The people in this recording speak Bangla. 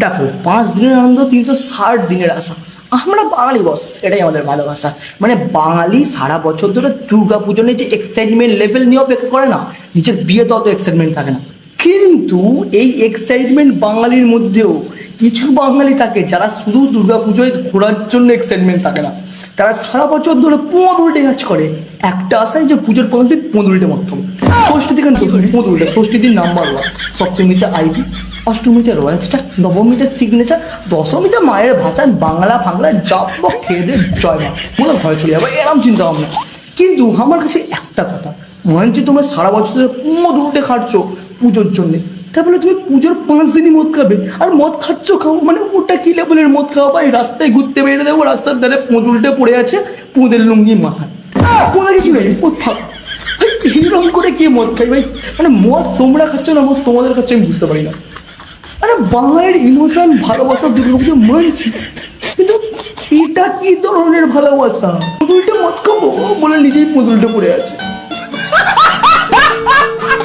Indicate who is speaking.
Speaker 1: দেখো, 5 দিনের আনন্দ 360 দিনের আশা। আমরা বাঙালি বস, এটাই আমাদের ভালোবাসা। মানে বাঙালি সারা বছর ধরে দুর্গা পুজো নিয়ে যে এক্সাইটমেন্ট লেভেল নিয়ে অপেক্ষা করে না, নিজের বিয়ে তো অত এক্সাইটমেন্ট থাকে না। কিন্তু এই এক্সাইটমেন্ট বাঙালির মধ্যেও কিছু বাঙালি থাকে যারা শুধু দুর্গা পুজোয় ঘোরার জন্য এক্সাইটমেন্ট থাকে না। তারা সারা বছর ধরে পোঁদ উল্টে কাজ করে, একটা আশায় যে পুজোর 5 দিন পোঁদ উল্টে মধ্যম। ষষ্ঠী থেকে পোঁদ উল্টে, ষষ্ঠী দিন নাম্বার 1, সপ্তমীতে আইবি, অষ্টমীতে রয়্যাল স্টার, নবমীতে সিগনেচার, দশমীতে মায়ের ভাষায় বাংলা ফাংলা জাপ খেয়ে দে জয় মা, বলে ঘরে চলে যাবো, এরম চিন্তা ভাবনা। কিন্তু আমার কাছে একটা কথা, মনে হচ্ছে তোমরা সারা বছর ধরে মদ উল্টে খাচ্ছো পুজোর জন্যে, তারপরে তুমি পুজোর 5 দিনই মদ খাবে। আর মদ খাচ্ছ খাও, মানে ওটা কি লেভেলের মদ খাও ভাই? রাস্তায় ঘুরতে বেরিয়ে দেবো, রাস্তার ধারে পোঁদ উল্টে পড়ে আছে, পোঁদের লুঙ্গি মাথা, পোঁদা কিছু নেই, পোঁদ থাক। এইরকম করে কে মদ খাই ভাই? মানে মদ তোমরা খাচ্ছ না, মদ তোমাদের খাচ্ছ, আমি বুঝতে পারি না। আরে বাঙালির ইমোশন ভালোবাসা দুর্গাপুজো মানছি, কিন্তু এটা কি ধরনের ভালোবাসা? পুতুলটা মত খাবো বলে নিজেই পুতুলটা পড়ে আছে।